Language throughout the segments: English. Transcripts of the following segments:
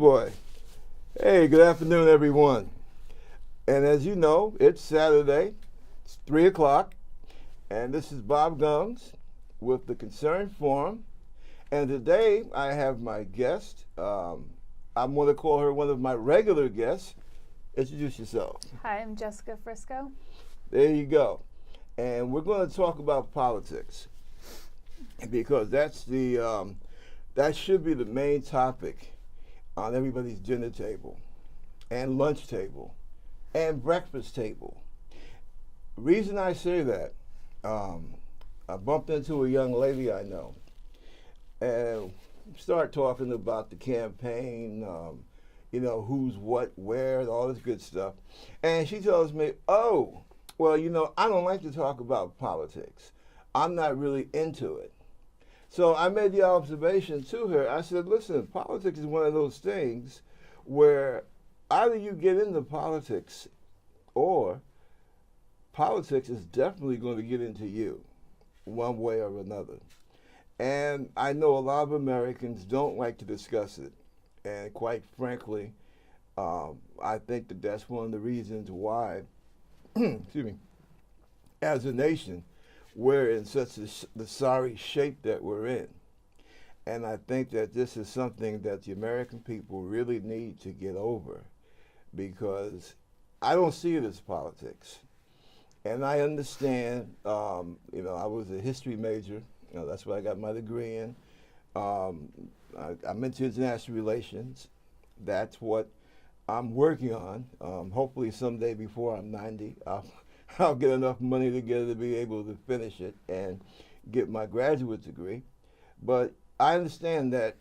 Boy. Hey, good afternoon, everyone. And as you know, it's Saturday. It's 3 o'clock. And this is Bob Gumbs with the Concerned Forum. And today I have my guest. I'm going to call her one of my regular guests. Introduce yourself. Hi, I'm Jessica Frisco. There you go. And we're going to talk about politics because that should be the main topic on everybody's dinner table and lunch table and breakfast table. Reason I say that, I bumped into a young lady I know and start talking about the campaign, who's what, where, and all this good stuff. And she tells me, oh, well, I don't like to talk about politics. I'm not really into it. So I made the observation to her. I said, listen, politics is one of those things where either you get into politics or politics is definitely going to get into you one way or another. And I know a lot of Americans don't like to discuss it. And quite frankly, I think that that's one of the reasons why, excuse me, as a nation, we're in such the sorry shape that we're in. And I think that this is something that the American people really need to get over because I don't see it as politics. And I understand, I was a history major. That's what I got my degree in. I'm into international relations. That's what I'm working on. Hopefully someday before I'm 90, I'll get enough money together to be able to finish it and get my graduate degree. But I understand that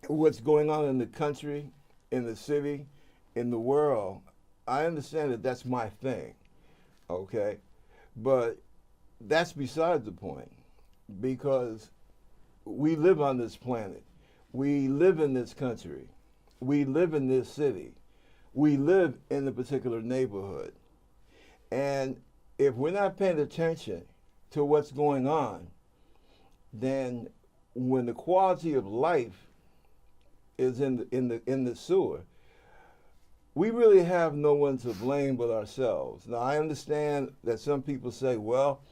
what's going on in the country, in the city, in the world, I understand that that's my thing, okay? But that's beside the point because we live on this planet. We live in this country. We live in this city. We live in a particular neighborhood. And if we're not paying attention to what's going on, then when the quality of life is in the sewer, we really have no one to blame but ourselves. Now, I understand that some people say, well,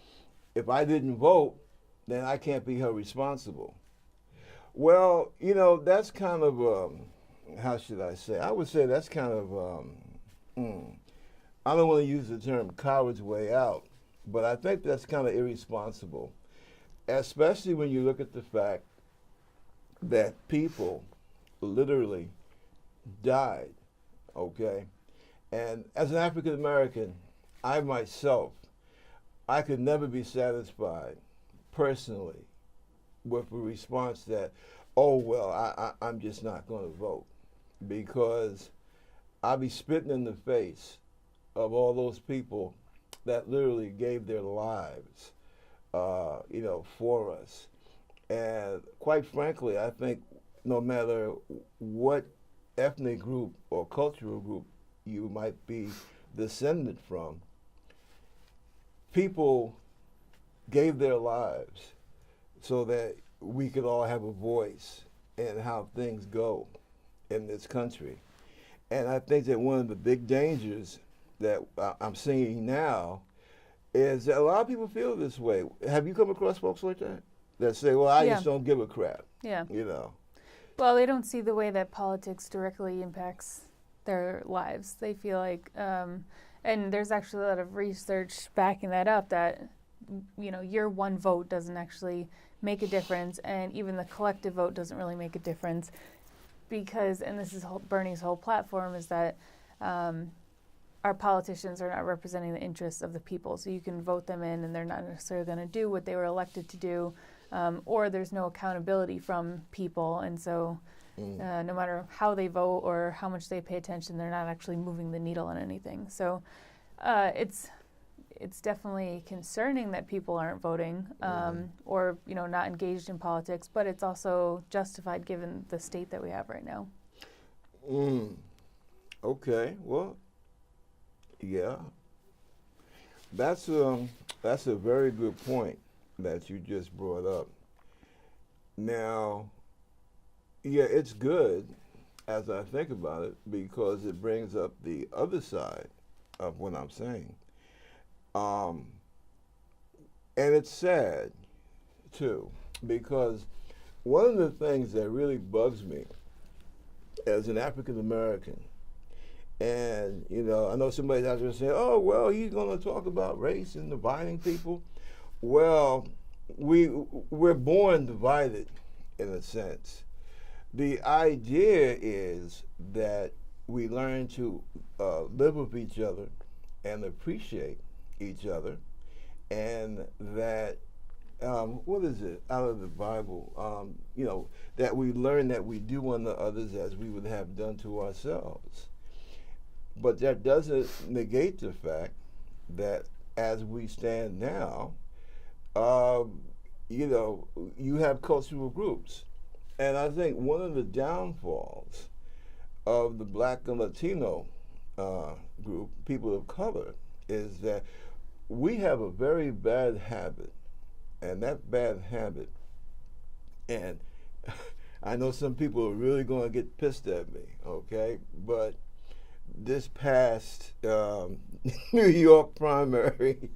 if I didn't vote, then I can't be held responsible. Well, that's kind of, how should I say? I would say that's kind of, I don't want to use the term coward's way out, but I think that's kind of irresponsible, especially when you look at the fact that people literally died, okay? And as an African American, I myself, I could never be satisfied personally with a response that, oh, well, I'm just not going to vote because I'll be spitting in the face of all those people that literally gave their lives, for us. And quite frankly, I think no matter what ethnic group or cultural group you might be descended from, people gave their lives so that we could all have a voice in how things go in this country. And I think that one of the big dangers that I'm seeing now is that a lot of people feel this way. Have you come across folks like that? That say, well, I just don't give a crap. Yeah. You know. Well, they don't see the way that politics directly impacts their lives. They feel like, and there's actually a lot of research backing that up, that, your one vote doesn't actually make a difference, and even the collective vote doesn't really make a difference because, and this is Bernie's whole platform, is that our politicians are not representing the interests of the people. So you can vote them in and they're not necessarily going to do what they were elected to do, or there's no accountability from people. And so no matter how they vote or how much they pay attention, they're not actually moving the needle on anything. So it's definitely concerning that people aren't voting or not engaged in politics, but it's also justified given the state that we have right now. Okay, well, yeah, that's a very good point that you just brought up. Now, yeah, it's good as I think about it, because it brings up the other side of what I'm saying. Um, and it's sad, too, because one of the things that really bugs me as an African American, and I know somebody's out there saying, "Oh, well, he's going to talk about race and dividing people." Well, we're born divided, in a sense. The idea is that we learn to live with each other and appreciate each other, and that what is it out of the Bible? That we learn that we do unto others as we would have done to ourselves. But that doesn't negate the fact that as we stand now, you have cultural groups. And I think one of the downfalls of the Black and Latino group, people of color, is that we have a very bad habit. And that bad habit, and I know some people are really going to get pissed at me, okay? But this past New York primary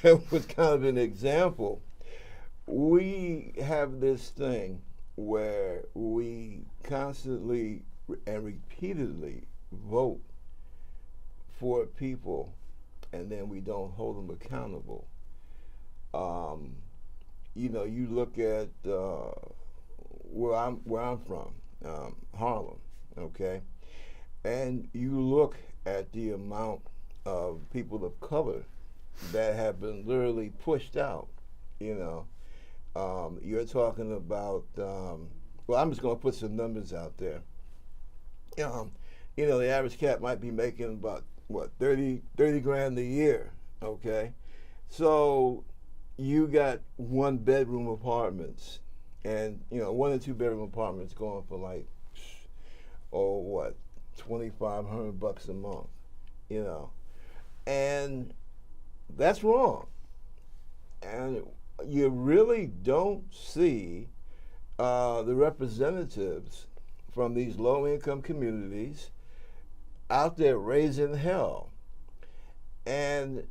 was kind of an example. We have this thing where we constantly and repeatedly vote for people, and then we don't hold them accountable. You look at where I'm from, Harlem, okay, and you look at the amount of people of color that have been literally pushed out. You're talking about. Well, I'm just going to put some numbers out there. The average cat might be making about 30 grand a year, okay, so you got 1-bedroom apartments, and 1 and 2-bedroom apartments going for like, $2,500 a month, and that's wrong. And you really don't see the representatives from these low-income communities out there raising hell. And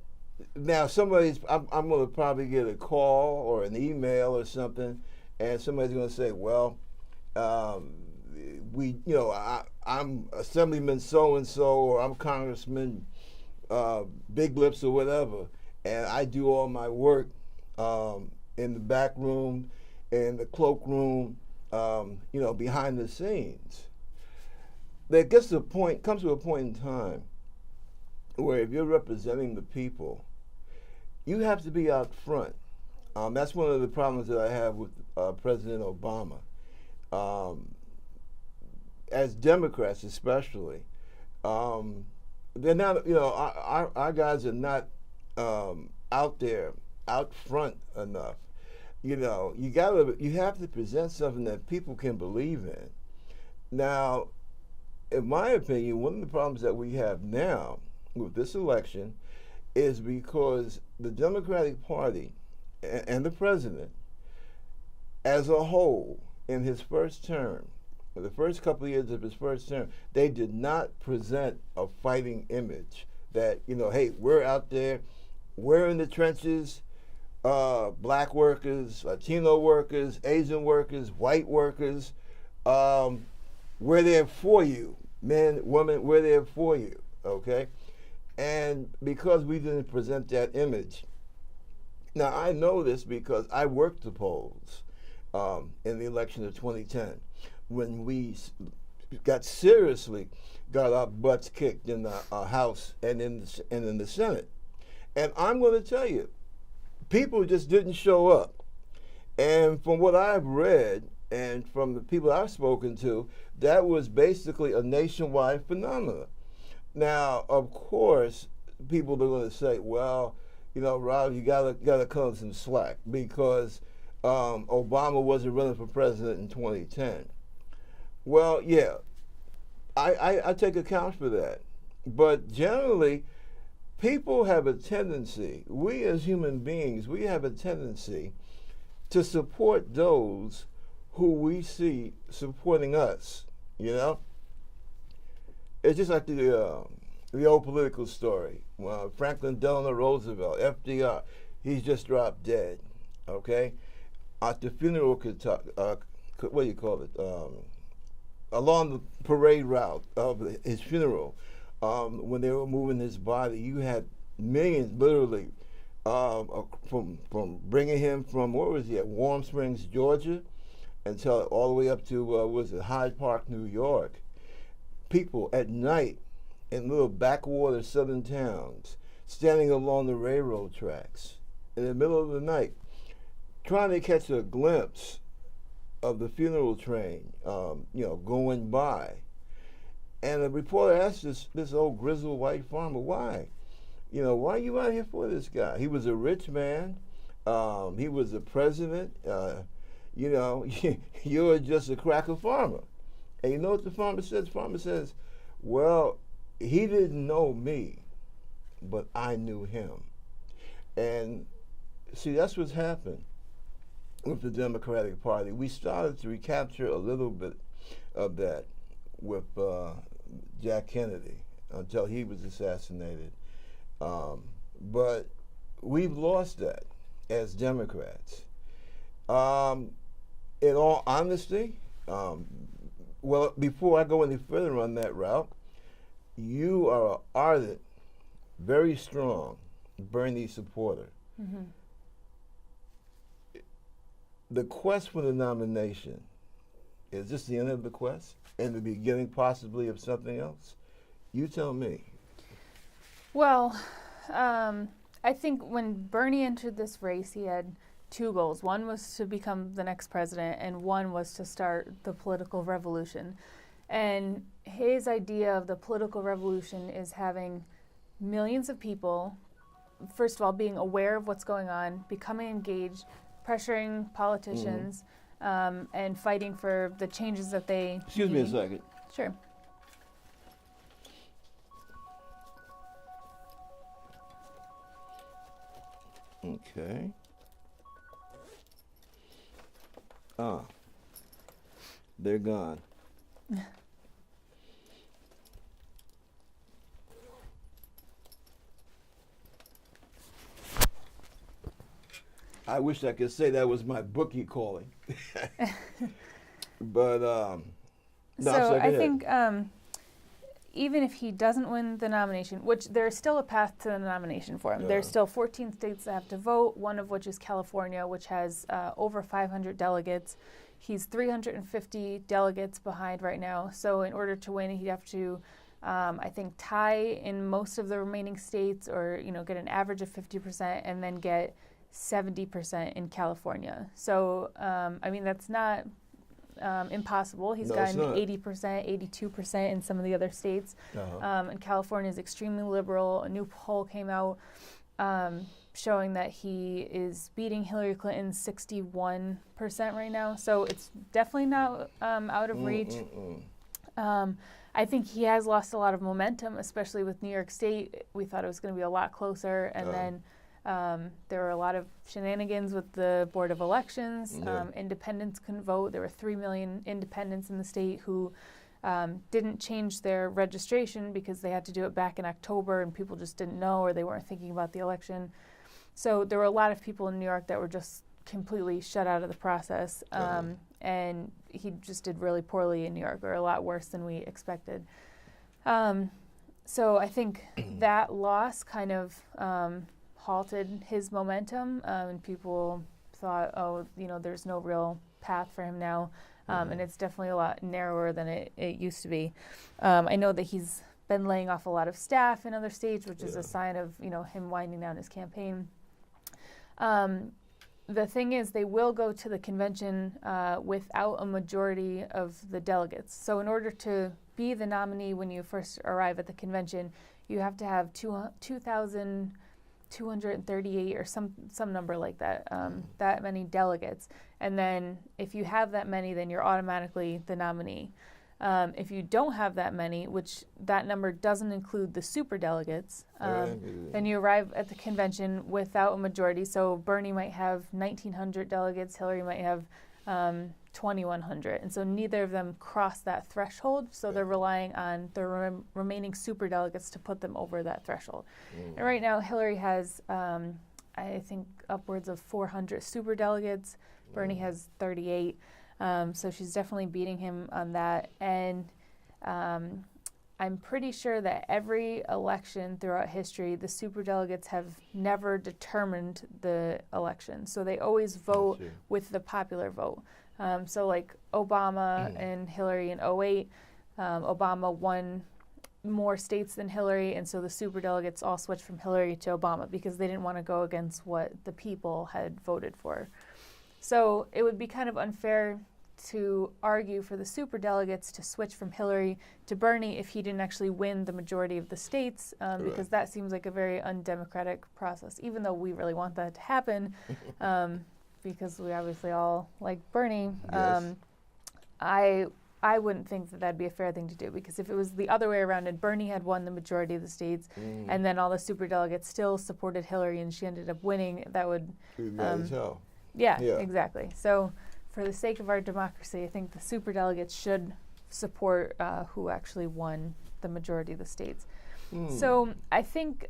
now I'm going to probably get a call or an email or something, and somebody's going to say, "Well, I'm Assemblyman so and so, or I'm Congressman Big Lips or whatever, and I do all my work in the back room, in the cloakroom, behind the scenes." There comes to a point in time where if you're representing the people, you have to be out front. That's one of the problems that I have with President Obama. As Democrats especially, they're not, our guys are not out there, out front enough. You have to present something that people can believe in. Now, in my opinion, one of the problems that we have now with this election is because the Democratic Party and the president as a whole in his first term, the first couple of years of his first term, they did not present a fighting image that, hey, we're out there, we're in the trenches, black workers, Latino workers, Asian workers, white workers, we're there for you. Men, women, we're there for you, okay? And because we didn't present that image, now I know this because I worked the polls in the election of 2010 when we got our butts kicked in the House and in the Senate. And I'm going to tell you, people just didn't show up. And from what I've read and from the people I've spoken to, that was basically a nationwide phenomenon. Now, of course, people are going to say, well, Rob, you gotta cut him some slack because Obama wasn't running for president in 2010. Well, yeah, I take account for that. But generally, people have a tendency, we as human beings, we have a tendency to support those who we see supporting us, it's just like the old political story. Well, Franklin Delano Roosevelt, FDR, he's just dropped dead. Okay, at the funeral, what do you call it? Along the parade route of his funeral, when they were moving his body, you had millions, literally, from bringing him from, where was he at, Warm Springs, Georgia, until all the way up to was it Hyde Park, New York. People at night in little backwater southern towns, standing along the railroad tracks in the middle of the night, trying to catch a glimpse of the funeral train, going by. And the reporter asked this old grizzled white farmer, why? Why are you out here for this guy? He was a rich man. He was the president. You're just a cracker farmer. And you know what the farmer says? The farmer says, well, he didn't know me, but I knew him. And see, that's what's happened with the Democratic Party. We started to recapture a little bit of that with Jack Kennedy until he was assassinated. But we've lost that as Democrats. In all honesty, well, before I go any further on that route, you are an ardent, very strong Bernie supporter. Mm-hmm. The quest for the nomination, is this the end of the quest and the beginning possibly of something else? You tell me. Well, I think when Bernie entered this race, he had two goals. One was to become the next president, and one was to start the political revolution. And his idea of the political revolution is having millions of people, first of all, being aware of what's going on, becoming engaged, pressuring politicians, and fighting for the changes that they Excuse need. me a second. Sure. Okay. They're gone. I wish I could say that was my bookie calling. But, no, So I ahead. think even if he doesn't win the nomination, which there's still a path to the nomination for him. Yeah. There's still 14 states that have to vote, one of which is California, which has over 500 delegates. He's 350 delegates behind right now. So in order to win, he'd have to, I think, tie in most of the remaining states, or get an average of 50%, and then get 70% in California. So that's not impossible. He's gotten 80%, 82% in some of the other states. And California is extremely liberal. A new poll came out showing that he is beating Hillary Clinton's 61% right now. So it's definitely not out of reach. I think he has lost a lot of momentum, especially with New York State. We thought it was going to be a lot closer, and then there were a lot of shenanigans with the Board of Elections. Independents couldn't vote. There were 3 million independents in the state who didn't change their registration because they had to do it back in October, and people just didn't know, or they weren't thinking about the election. So there were a lot of people in New York that were just completely shut out of the process. And he just did really poorly in New York, or a lot worse than we expected. So I think that loss kind of halted his momentum, and people thought, there's no real path for him now, and it's definitely a lot narrower than it used to be. I know that he's been laying off a lot of staff in other states, which is a sign of him winding down his campaign. The thing is, they will go to the convention without a majority of the delegates. So in order to be the nominee when you first arrive at the convention, you have to have 2,238 or some number like that, that many delegates. And then if you have that many, then you're automatically the nominee. If you don't have that many, which that number doesn't include the super delegates, then you arrive at the convention without a majority. So Bernie might have 1,900 delegates, Hillary might have 2,100. And so neither of them crossed that threshold. So they're relying on the remaining superdelegates to put them over that threshold. And right now, Hillary has, I think, upwards of 400 superdelegates. Bernie has 38. So she's definitely beating him on that. And I'm pretty sure that every election throughout history, the superdelegates have never determined the election. So they always vote with the popular vote. So like Obama and Hillary in 2008, Obama won more states than Hillary, and so the superdelegates all switched from Hillary to Obama because they didn't want to go against what the people had voted for. So it would be kind of unfair to argue for the superdelegates to switch from Hillary to Bernie if he didn't actually win the majority of the states, because that seems like a very undemocratic process, even though we really want that to happen, because we obviously all like Bernie. Yes. I wouldn't think that that'd be a fair thing to do, because if it was the other way around and Bernie had won the majority of the states and then all the superdelegates still supported Hillary and she ended up winning, that would be mad as hell. Yeah, exactly. So for the sake of our democracy, I think the superdelegates should support who actually won the majority of the states. So I think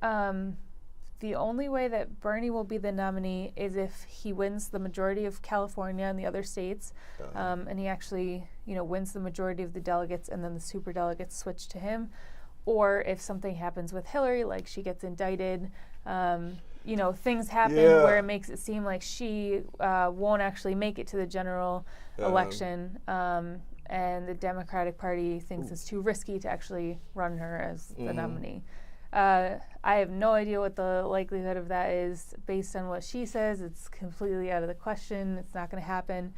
the only way that Bernie will be the nominee is if he wins the majority of California and the other states, and he actually, wins the majority of the delegates, and then the superdelegates switch to him. Or if something happens with Hillary, like she gets indicted, things happen where it makes it seem like she won't actually make it to the general election, and the Democratic Party thinks it's too risky to actually run her as the nominee. I have no idea what the likelihood of that is. Based on what she says, it's completely out of the question. It's not going to happen.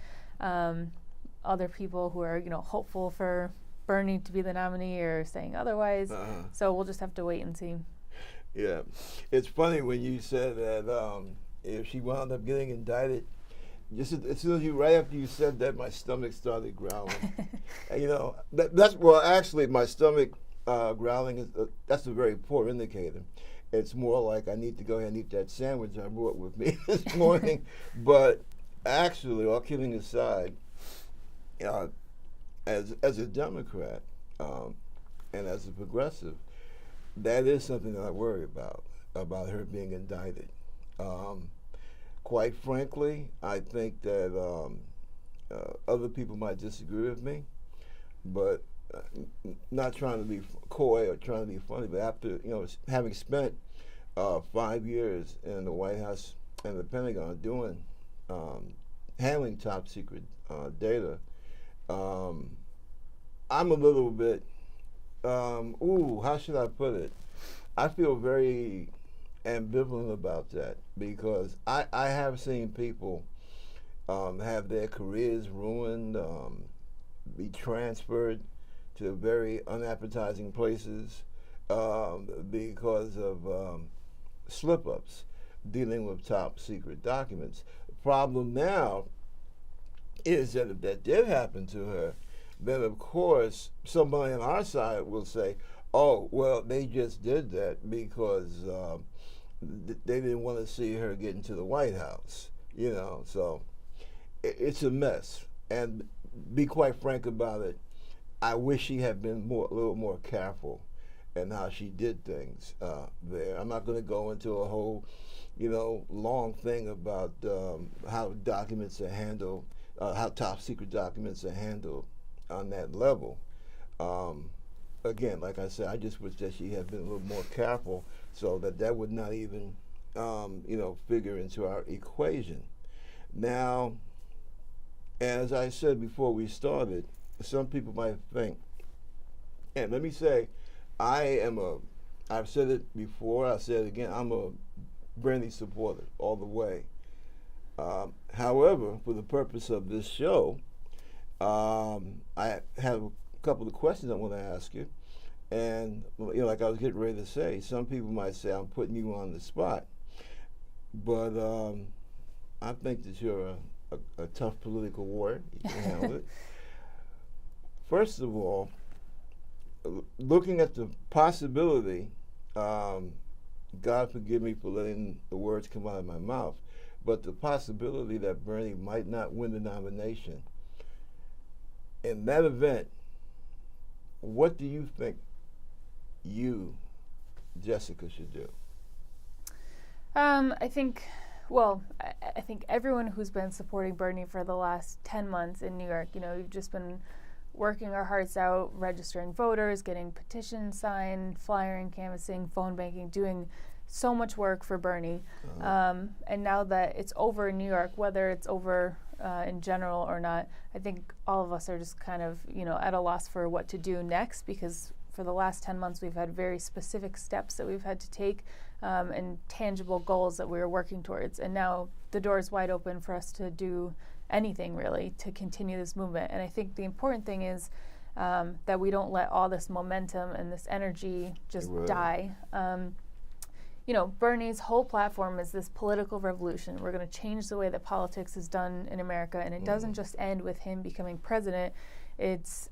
Other people who are, hopeful for Bernie to be the nominee are saying otherwise. So we'll just have to wait and see. Yeah. It's funny when you said that if she wound up getting indicted, just as soon as right after you said that, my stomach started growling. And, that's actually my stomach growling is that's a very poor indicator. It's more like I need to go ahead and eat that sandwich I brought with me this morning. But actually, all kidding aside, as a Democrat and as a progressive, that is something that I worry about her being indicted. Quite frankly, I think that other people might disagree with me, but not trying to be coy or trying to be funny, but after having spent 5 years in the White House and the Pentagon doing handling top secret data, I'm a little bit how should I put it? I feel very ambivalent about that, because I have seen people have their careers ruined, be transferred to very unappetizing places because of slip-ups dealing with top secret documents. The problem now is that if that did happen to her, then of course somebody on our side will say, oh, well, they just did that because they didn't want to see her get into the White House, so it's a mess. And be quite frank about it, I wish she had been a little more careful in how she did things there. I'm not going to go into a whole, long thing about how documents are handled, how top secret documents are handled on that level. Again, like I said, I just wish that she had been a little more careful so that would not even, figure into our equation. Now, as I said before we started, some people might think, and let me say, I've said it before, I said it again, I'm a Bernie supporter all the way. However, for the purpose of this show, I have a couple of questions I want to ask you. And, like I was getting ready to say, some people might say I'm putting you on the spot. But I think that you're a tough political warrior. You can handle it. First of all, looking at the possibility, God forgive me for letting the words come out of my mouth, but the possibility that Bernie might not win the nomination, in that event, what do you think you, Jessica, should do? I think, I think everyone who's been supporting Bernie for the last 10 months in New York, we've just been working our hearts out, registering voters, getting petitions signed, flyering, canvassing, phone banking, doing so much work for Bernie. And now that it's over in New York, whether it's over in general or not, I think all of us are just kind of, at a loss for what to do next, because for the last 10 months we've had very specific steps that we've had to take and tangible goals that we were working towards. And now the door is wide open for us to do anything really to continue this movement. And I think the important thing is that we don't let all this momentum and this energy just die. Bernie's whole platform is this political revolution. We're going to change the way that politics is done in America, and it doesn't just end with him becoming president. It's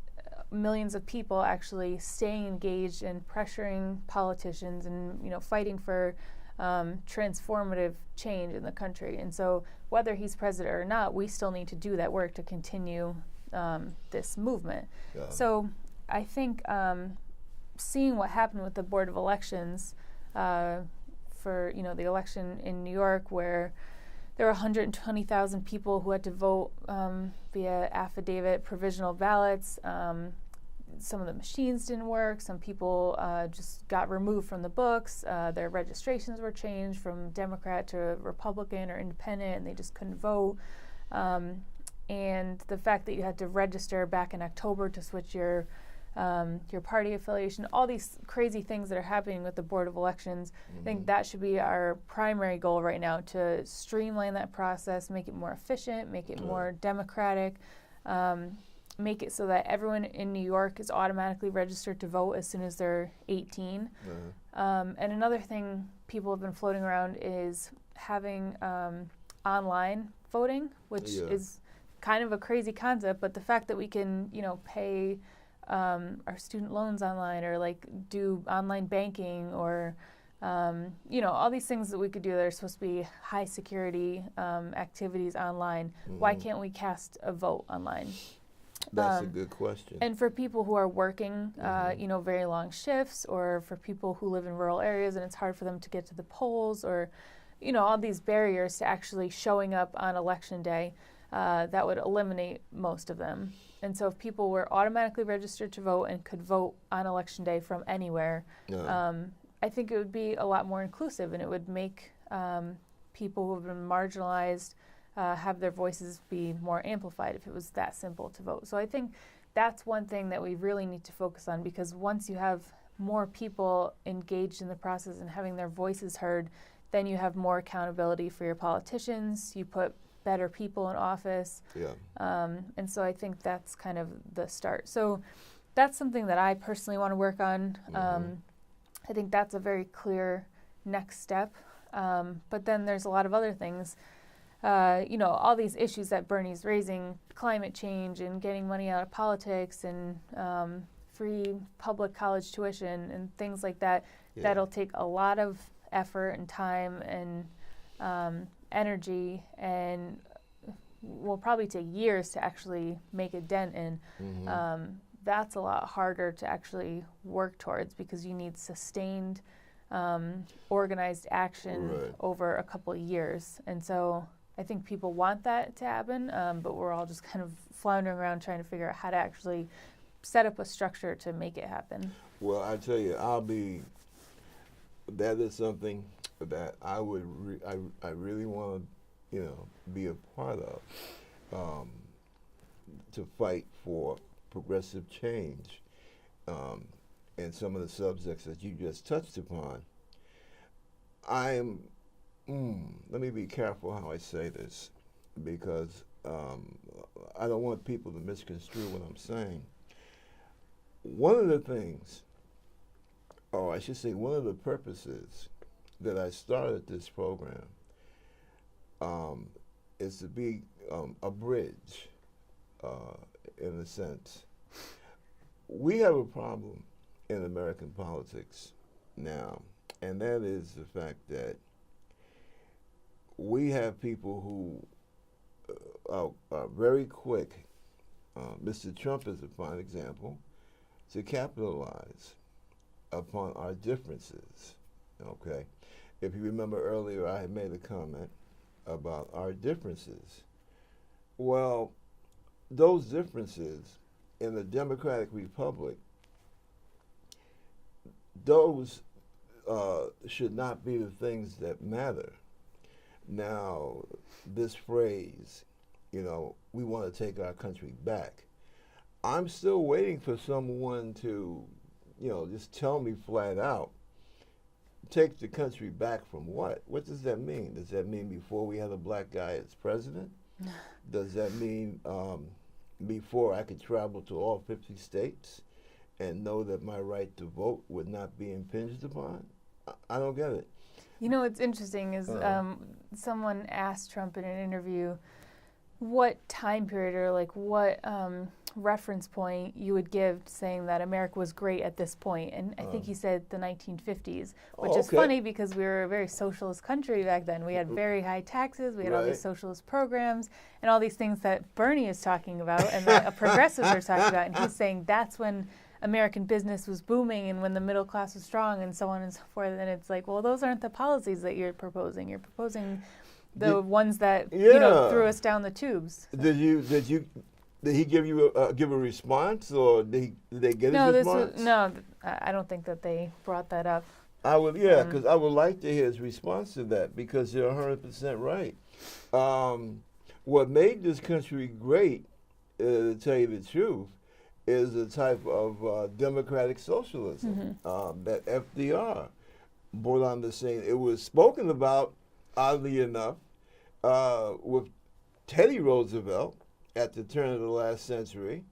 millions of people actually staying engaged and pressuring politicians and fighting for transformative change in the country. And so whether he's president or not, we still need to do that work to continue this movement. Yeah. So I think seeing what happened with the Board of Elections for the election in New York, where there were 120,000 people who had to vote via affidavit provisional ballots. Some of the machines didn't work. Some people just got removed from the books. Their registrations were changed from Democrat to Republican or Independent, and they just couldn't vote. And the fact that you had to register back in October to switch your party affiliation, all these crazy things that are happening with the Board of Elections, I think that should be our primary goal right now, to streamline that process, make it more efficient, make it more democratic, make it so that everyone in New York is automatically registered to vote as soon as they're 18. And another thing people have been floating around is having online voting, which is kind of a crazy concept, but the fact that we can, pay our student loans online, or do online banking, or all these things that we could do that are supposed to be high security activities online. Why can't we cast a vote online? That's a good question. And for people who are working, very long shifts, or for people who live in rural areas and it's hard for them to get to the polls, or, all these barriers to actually showing up on election day, that would eliminate most of them. And so if people were automatically registered to vote and could vote on election day from anywhere, I think it would be a lot more inclusive, and it would make people who have been marginalized have their voices be more amplified if it was that simple to vote. So I think that's one thing that we really need to focus on, because once you have more people engaged in the process and having their voices heard, then you have more accountability for your politicians. You put better people in office. And so I think that's kind of the start. So that's something that I personally want to work on. I think that's a very clear next step. But then there's a lot of other things. All these issues that Bernie's raising, climate change and getting money out of politics, and free public college tuition and things like that, that'll take a lot of effort and time and energy, and will probably take years to actually make a dent in. That's a lot harder to actually work towards, because you need sustained organized action over a couple of years. And so I think people want that to happen, but we're all just kind of floundering around trying to figure out how to actually set up a structure to make it happen. Well, I tell you, that is something that I would, I really want to, be a part of, to fight for progressive change, and some of the subjects that you just touched upon. Let me be careful how I say this, because I don't want people to misconstrue what I'm saying. One of the things, or I should say one of the purposes that I started this program is to be a bridge, in a sense. We have a problem in American politics now, and that is the fact that we have people who are very quick. Mr. Trump is a fine example to capitalize upon our differences. Okay, if you remember earlier, I had made a comment about our differences. Well, those differences in the Democratic Republic, those should not be the things that matter. Now, this phrase, we want to take our country back. I'm still waiting for someone to, just tell me flat out, take the country back from what? What does that mean? Does that mean before we had a black guy as president? Does that mean before I could travel to all 50 states and know that my right to vote would not be impinged upon? I don't get it. What's interesting is someone asked Trump in an interview what time period or like what reference point you would give saying that America was great at this point. And I think he said the 1950s, which is funny because we were a very socialist country back then. We had very high taxes. We had all these socialist programs and all these things that Bernie is talking about and that progressives are talking about. And he's saying that's when American business was booming and when the middle class was strong and so on and so forth. And it's like, well, those aren't the policies that you're proposing. You're proposing the ones that threw us down the tubes. So. Did he give you give a response, or did they get his response? I don't think that they brought that up. I would, because I would like to hear his response to that, because you're 100% right. What made this country great, to tell you the truth, is a type of democratic socialism that FDR brought on the scene. It was spoken about, oddly enough, with Teddy Roosevelt at the turn of the last century.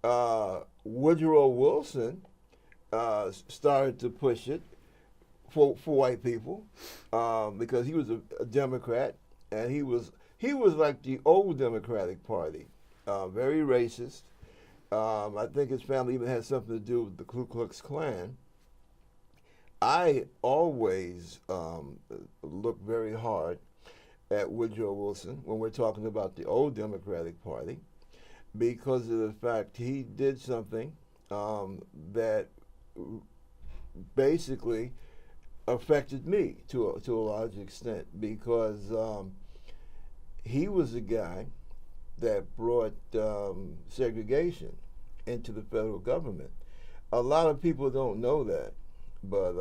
Woodrow Wilson started to push it for white people because he was a Democrat, and he was like the old Democratic Party, very racist. I think his family even had something to do with the Ku Klux Klan. I always look very hard at Woodrow Wilson when we're talking about the old Democratic Party, because of the fact he did something that basically affected me to a large extent, because he was the guy that brought segregation into the federal government. A lot of people don't know that, but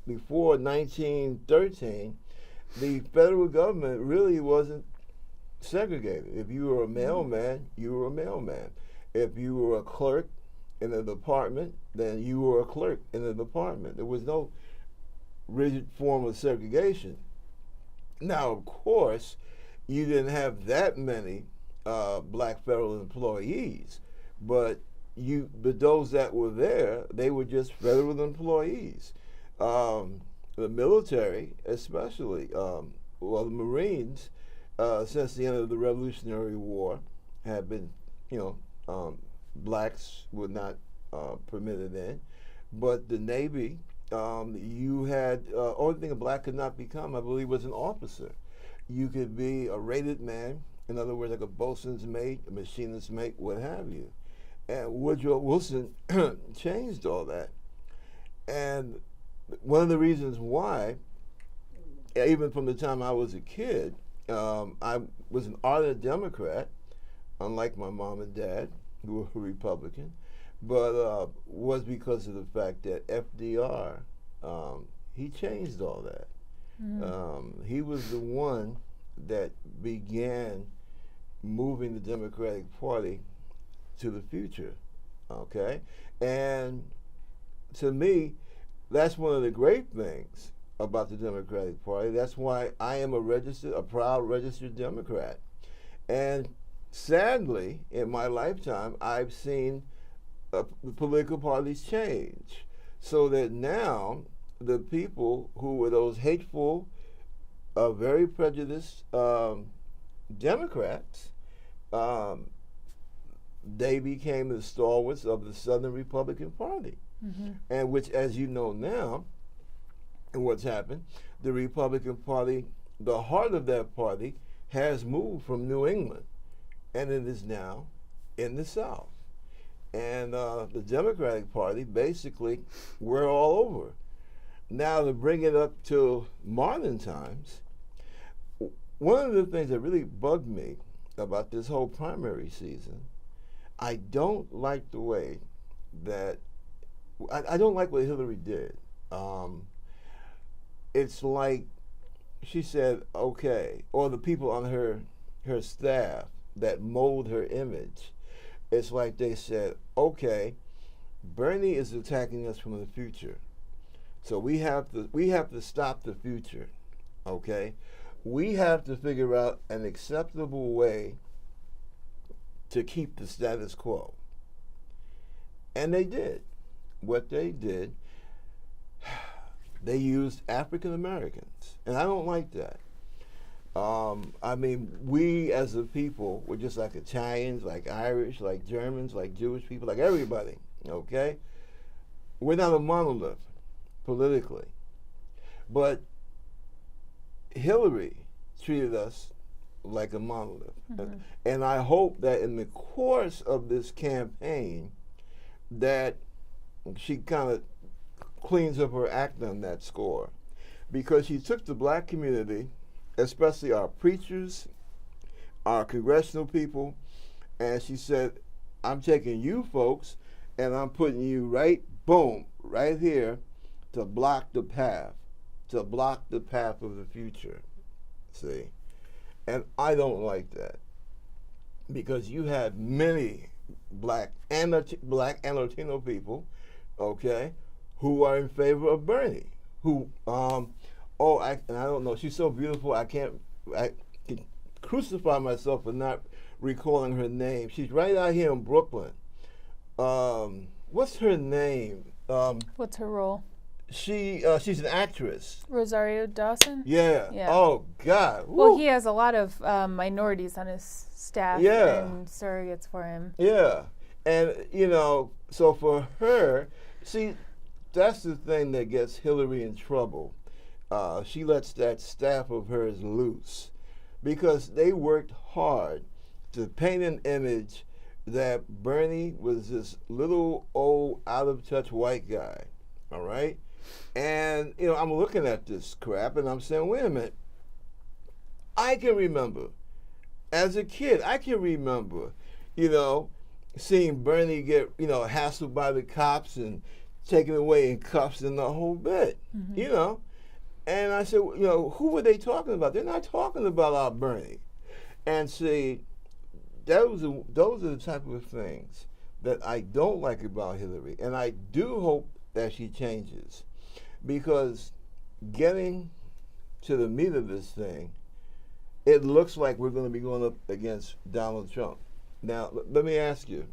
before 1913, the federal government really wasn't segregated. If you were a mailman, you were a mailman. If you were a clerk in a department, then you were a clerk in a department. There was no rigid form of segregation. Now, of course, you didn't have that many black federal employees, but those that were there, they were just federal employees. The military, especially, the Marines, since the end of the Revolutionary War, have been, blacks were not permitted in. But the Navy, you had, only thing a black could not become, I believe, was an officer. You could be a rated man, in other words, like a boatswain's mate, a machinist's mate, what have you. And Woodrow Wilson changed all that. And one of the reasons why, even from the time I was a kid, I was an ardent Democrat, unlike my mom and dad, who were Republican, but was because of the fact that FDR, he changed all that. He was the one that began moving the Democratic Party to the future, okay? And to me, that's one of the great things about the Democratic Party. That's why I am a proud registered Democrat. And sadly, in my lifetime, I've seen the political parties change, so that now the people who were those hateful, very prejudiced Democrats, they became the stalwarts of the Southern Republican Party. And which, as you know now, and what's happened, the Republican Party the heart of that party has moved from New England, and it is now in the South. And the Democratic Party, basically, we're all over. Now, to bring it up to modern times, one of the things that really bugged me about this whole primary season, I don't like the way that, I don't like what Hillary did. It's like she said, okay, or the people on her staff that mold her image, it's like they said, okay, Bernie is attacking us from the future. So we have to stop the future, okay? We have to figure out an acceptable way to keep the status quo. And they did. What they did, they used African Americans. And I don't like that. I mean, we as a people, we're just like Italians, like Irish, like Germans, like Jewish people, like everybody, okay? We're not a monolith politically. But Hillary treated us like a monolith. Mm-hmm. And I hope that in the course of this campaign that she kind of cleans up her act on that score. Because she took the black community, especially our preachers, our congressional people, and she said, I'm taking you folks and I'm putting you right here to block the path of the future, see? And I don't like that because you have many black and Latino people, okay, who are in favor of Bernie, who, I don't know. She's so beautiful. I can crucify myself for not recalling her name. She's right out here in Brooklyn. What's her name? What's her role? She's an actress. Rosario Dawson? Yeah. Oh, God. Woo. Well, he has a lot of minorities on his staff and surrogates for him. Yeah. And, so for her, see, that's the thing that gets Hillary in trouble. She lets that staff of hers loose because they worked hard to paint an image that Bernie was this little old out-of-touch white guy, all right? And, I'm looking at this crap and I'm saying, wait a minute. I can remember, as a kid, seeing Bernie get, hassled by the cops and taken away in cuffs and the whole bit, mm-hmm. And I said, who were they talking about? They're not talking about our Bernie. And see, those are the type of things that I don't like about Hillary. And I do hope that she changes. Because getting to the meat of this thing, it looks like we're going to be going up against Donald Trump. Now, let me ask you,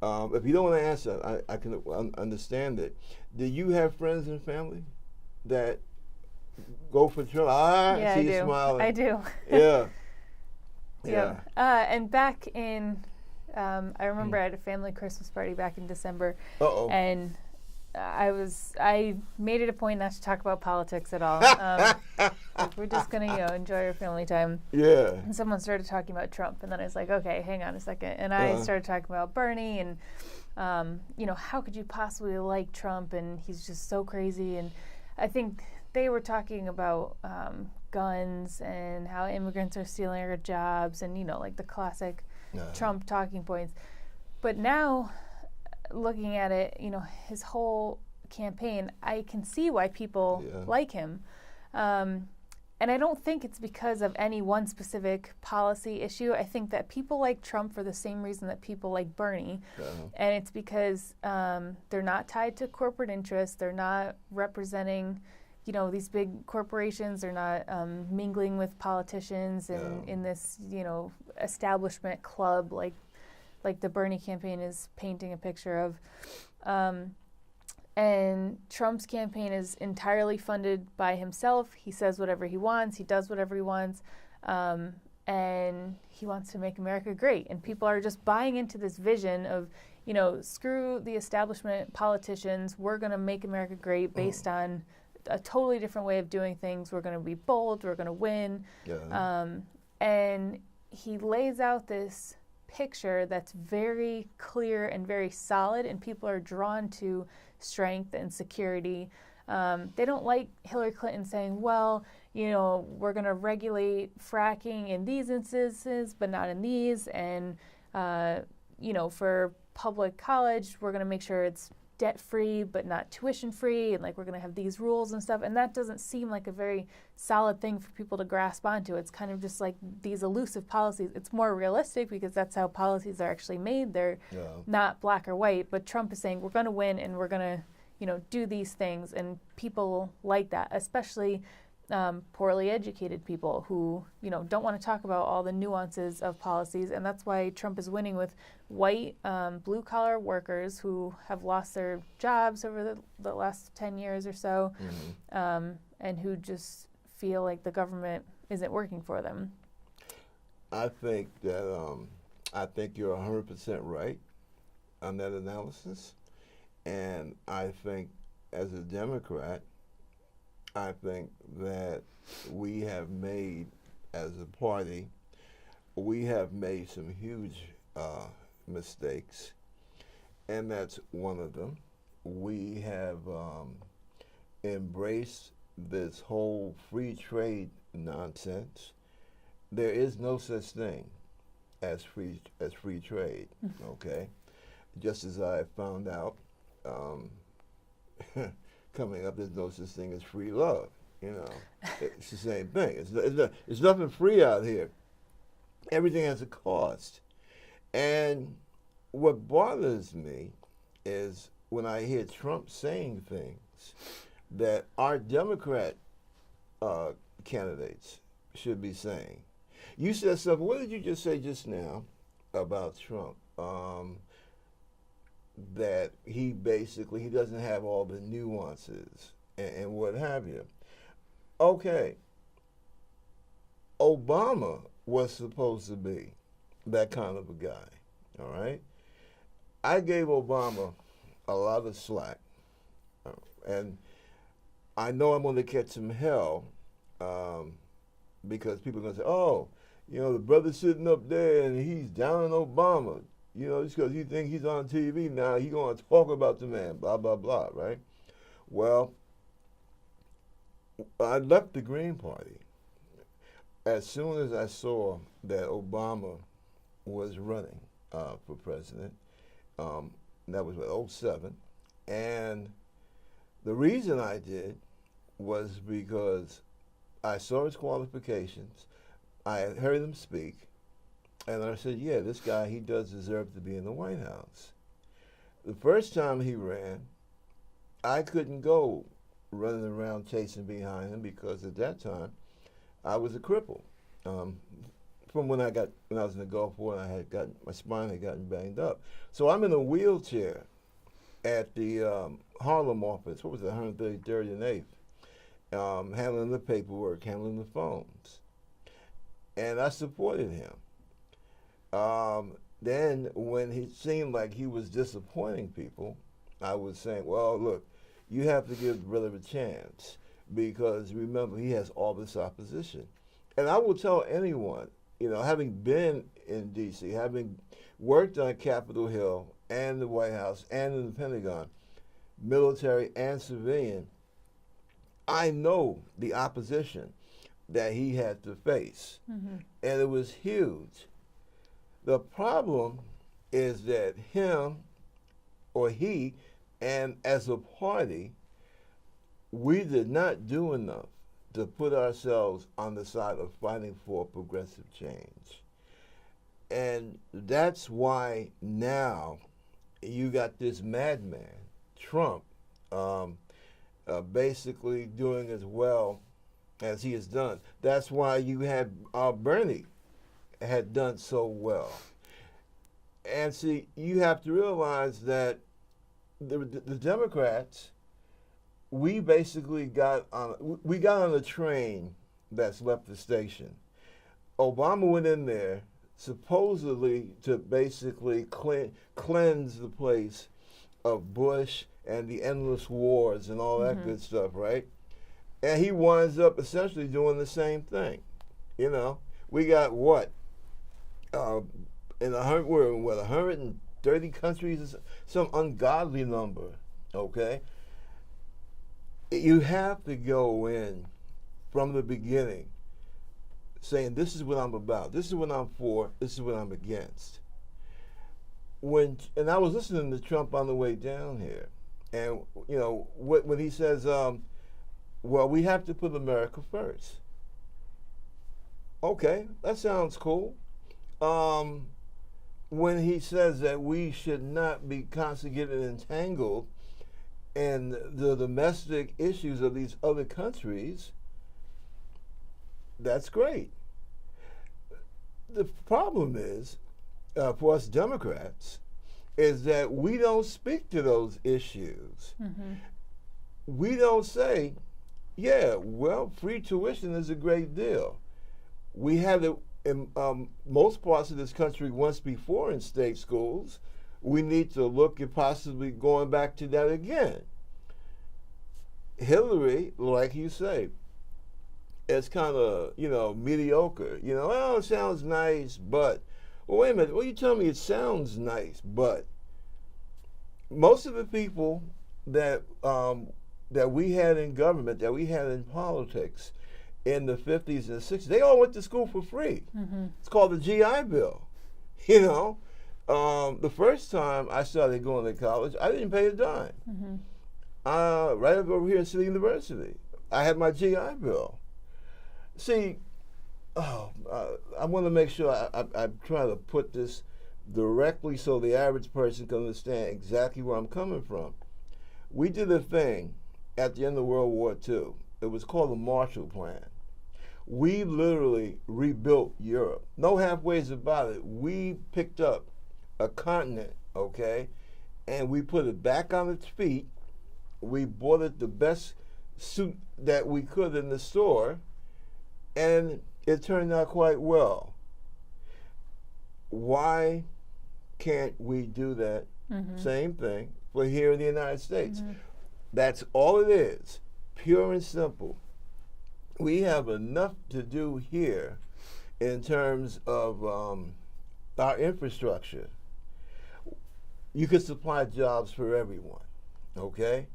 if you don't want to answer, I can understand it. Do you have friends and family that go for Trump? Yeah, see I you do. smiling. I do. Yeah. Yeah. And back in, I remember I had a family Christmas party back in December. Uh-oh. And I made it a point not to talk about politics at all. We're just going to, enjoy our family time. Yeah. And someone started talking about Trump, and then I was like, okay, hang on a second. And I started talking about Bernie and, how could you possibly like Trump? And he's just so crazy. And I think they were talking about guns and how immigrants are stealing our jobs and, like the classic Trump talking points. But now, looking at it, his whole campaign, I can see why people like him. And I don't think it's because of any one specific policy issue. I think that people like Trump for the same reason that people like Bernie. And it's because they're not tied to corporate interests. They're not representing, these big corporations. They're not mingling with politicians and in this, establishment club like the Bernie campaign is painting a picture of. And Trump's campaign is entirely funded by himself. He says whatever he wants. He does whatever he wants. And he wants to make America great. And people are just buying into this vision of, screw the establishment politicians. We're going to make America great based on a totally different way of doing things. We're going to be bold. We're going to win. Yeah. And he lays out this picture that's very clear and very solid, and people are drawn to strength and security. They don't like Hillary Clinton saying, well, you know, we're going to regulate fracking in these instances, but not in these. And, you know, for public college, we're going to make sure it's debt-free, but not tuition-free. And like, we're going to have these rules and stuff. And that doesn't seem like a very solid thing for people to grasp onto. It's kind of just like these elusive policies. It's more realistic because that's how policies are actually made. They're not black or white, but Trump is saying, we're going to win and we're going to, you know, do these things, and people like that, especially poorly educated people who, you know, don't want to talk about all the nuances of policies, and that's why Trump is winning with white, blue-collar workers who have lost their jobs over the last 10 years or so, and who just feel like the government isn't working for them. I think that I think you're 100% right on that analysis. And I think, as a Democrat, I think that we have made, as a party, we have made some huge mistakes, and that's one of them. We have embraced this whole free trade nonsense. There is no such thing as free trade, okay? Just as I found out coming up, there's no such thing as free love. You know, it's the same thing. It's nothing free out here. Everything has a cost. And what bothers me is when I hear Trump saying things that our Democrat candidates should be saying. You said something. What did you just say just now about Trump? That he doesn't have all the nuances and what have you. Okay, Obama was supposed to be that kind of a guy, all right? I gave Obama a lot of slack, and I know I'm going to catch some hell because people are going to say, oh, you know, the brother's sitting up there and he's down on Obama. You know, just because you think he's on TV now, he's going to talk about the man, blah, blah, blah, right? Well, I left the Green Party as soon as I saw that Obama was running for president. That was what, 07. And the reason I did was because I saw his qualifications. I had heard him speak. And I said, yeah, this guy, he does deserve to be in the White House. The first time he ran, I couldn't go running around chasing behind him because at that time, I was a cripple. From when I was in the Gulf War, my spine had gotten banged up. So I'm in a wheelchair at the Harlem office, what was it, 133rd and 8th, handling the paperwork, handling the phones. And I supported him. Then when he seemed like he was disappointing people, I was saying, well, look, you have to give the brother a chance because remember, he has all this opposition. And I will tell anyone, you know, having been in D.C., having worked on Capitol Hill and the White House and in the Pentagon, military and civilian, I know the opposition that he had to face. And it was huge. The problem is that he, and as a party, we did not do enough to put ourselves on the side of fighting for progressive change. And that's why now you got this madman, Trump, basically doing as well as he has done. That's why you had Bernie had done so well. And see, you have to realize that the Democrats, we basically got on a train that's left the station. Obama went in there supposedly to basically cleanse the place of Bush and the endless wars and all that good stuff, right? And he winds up essentially doing the same thing. You know, we got what? We're in what, 130 countries, some ungodly number, okay? You have to go in from the beginning saying, this is what I'm about, this is what I'm for, this is what I'm against. And I was listening to Trump on the way down here, and you know, when he says, well, we have to put America first. Okay, that sounds cool. When he says that we should not be constantly getting entangled in the domestic issues of these other countries, that's great. The problem is, for us Democrats, is that we don't speak to those issues. Mm-hmm. We don't say, yeah, well, free tuition is a great deal. We had it in most parts of this country once before in state schools. We need to look at possibly going back to that again. Hillary, like you say, it's kind of, you know, mediocre. You know, oh, it sounds nice, but, well, wait a minute, well, you tell me it sounds nice, but most of the people that that we had in government, that we had in politics in the 50s and 60s, they all went to school for free. Mm-hmm. It's called the GI Bill. You know, the first time I started going to college, I didn't pay a dime. Mm-hmm. Right up over here at City University, I had my GI Bill. See, I want to make sure I try to put this directly so the average person can understand exactly where I'm coming from. We did a thing at the end of World War II. It was called the Marshall Plan. We literally rebuilt Europe. No halfways about it. We picked up a continent, okay, and we put it back on its feet. We bought it the best suit that we could in the store, and it turned out quite well. Why can't we do that same thing for here in the United States? Mm-hmm. That's all it is, pure and simple. We have enough to do here in terms of our infrastructure. You could supply jobs for everyone, okay,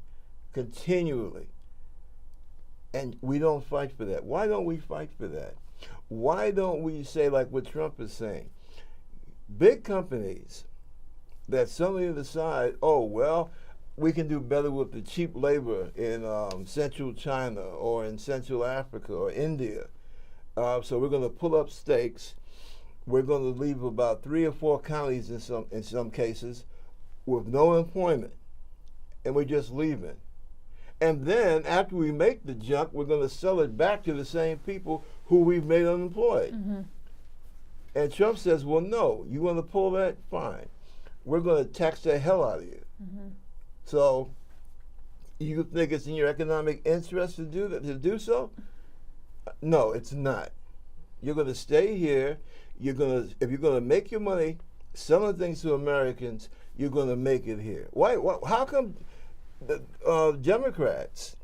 continually. And we don't fight for that. Why don't we fight for that? Why don't we say, like what Trump is saying, big companies that suddenly decide, oh, well, we can do better with the cheap labor in central China or in Central Africa or India. So we're going to pull up stakes. We're going to leave about 3 or 4 counties in some cases with no employment, and we're just leaving. And then after we make the junk, we're going to sell it back to the same people who we've made unemployed. Mm-hmm. And Trump says, well, no, you want to pull that? Fine. We're going to tax the hell out of you. Mm-hmm. So you think it's in your economic interest to do so? No, it's not. You're going to stay here. If you're going to make your money selling things to Americans, you're going to make it here. Why? How come the Democrats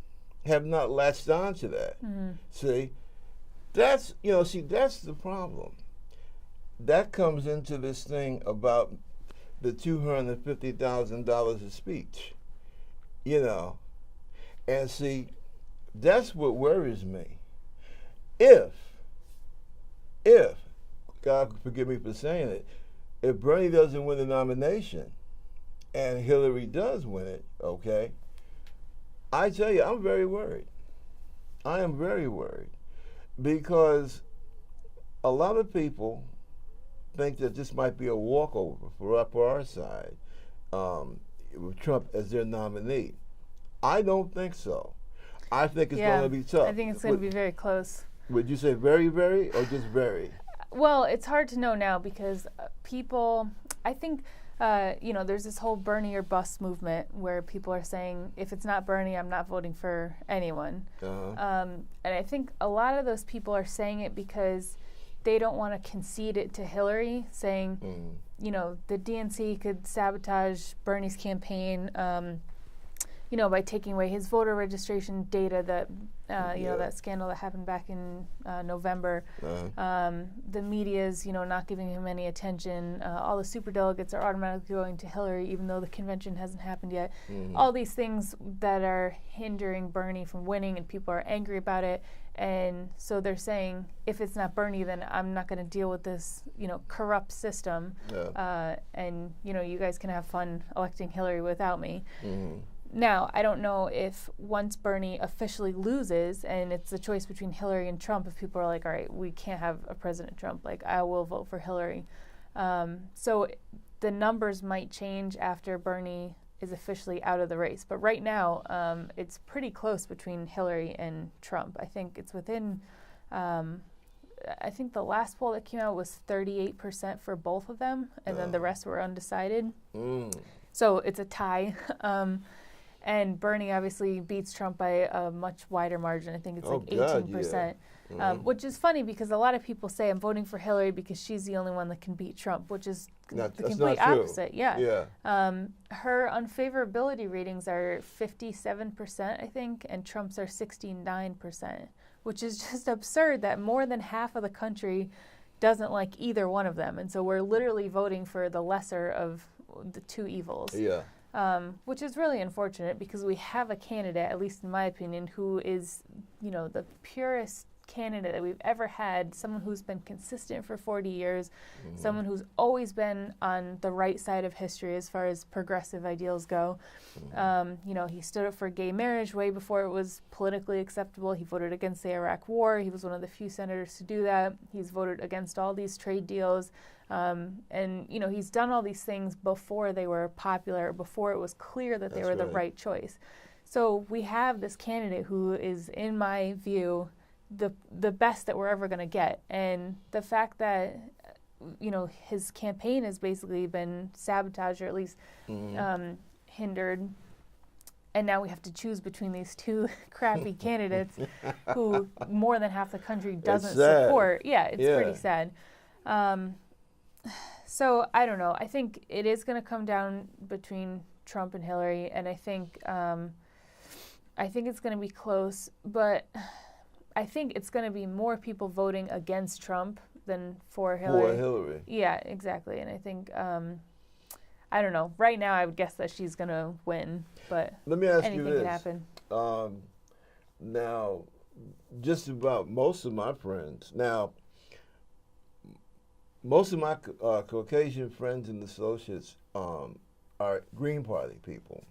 have not latched on to that? Mm-hmm. See, that's the problem. That comes into this thing about the $250,000 a speech, you know. And see, that's what worries me. If, God forgive me for saying it, if Bernie doesn't win the nomination and Hillary does win it, okay, I tell you, I'm very worried. I am very worried because a lot of people think that this might be a walkover for our side, with Trump as their nominee. I don't think so. I think it's going to be tough. I think it's going to be very close. Would you say very, very, or just very? Well, it's hard to know now because people, I think, there's this whole Bernie or bust movement where people are saying, if it's not Bernie, I'm not voting for anyone. Uh-huh. And I think a lot of those people are saying it because they don't want to concede it to Hillary, saying, the DNC could sabotage Bernie's campaign. by taking away his voter registration data that, Yeah. that scandal that happened back in November. The media's, not giving him any attention. All the superdelegates are automatically going to Hillary, even though the convention hasn't happened yet. All these things that are hindering Bernie from winning, and people are angry about it. And so they're saying, if it's not Bernie, then I'm not going to deal with this, corrupt system. And, you guys can have fun electing Hillary without me. Now, I don't know if once Bernie officially loses and it's a choice between Hillary and Trump, if people are like, all right, we can't have a President Trump, like, I will vote for Hillary. So the numbers might change after Bernie is officially out of the race. But right now, it's pretty close between Hillary and Trump. I think it's within, I think the last poll that came out was 38% for both of them, and then the rest were undecided. So it's a tie. And Bernie obviously beats Trump by a much wider margin. I think it's like 18%, which is funny because a lot of people say I'm voting for Hillary because she's the only one that can beat Trump, which is the complete opposite. Yeah. Her unfavorability ratings are 57%, I think, and Trump's are 69%, which is just absurd that more than half of the country doesn't like either one of them. And so we're literally voting for the lesser of the two evils. Which is really unfortunate because we have a candidate, at least in my opinion, who is, the purest candidate that we've ever had, someone who's been consistent for 40 years, someone who's always been on the right side of history as far as progressive ideals go. He stood up for gay marriage way before it was politically acceptable. He voted against the Iraq War. He was one of the few senators to do that. He's voted against all these trade deals. And he's done all these things before they were popular, before it was clear that they were the right choice. So we have this candidate who is, in my view, the best that we're ever going to get. And the fact that, his campaign has basically been sabotaged or at least hindered. And now we have to choose between these two crappy candidates who more than half the country doesn't support. Yeah, it's pretty sad. So I don't know. I think it is going to come down between Trump and Hillary, and I think it's going to be close. But I think it's going to be more people voting against Trump than for Hillary. For Hillary. Yeah, exactly. And I think I don't know. Right now, I would guess that she's going to win, but let me ask anything you this. can happen. Now, just about most of my friends now. Most of my Caucasian friends and associates are Green Party people.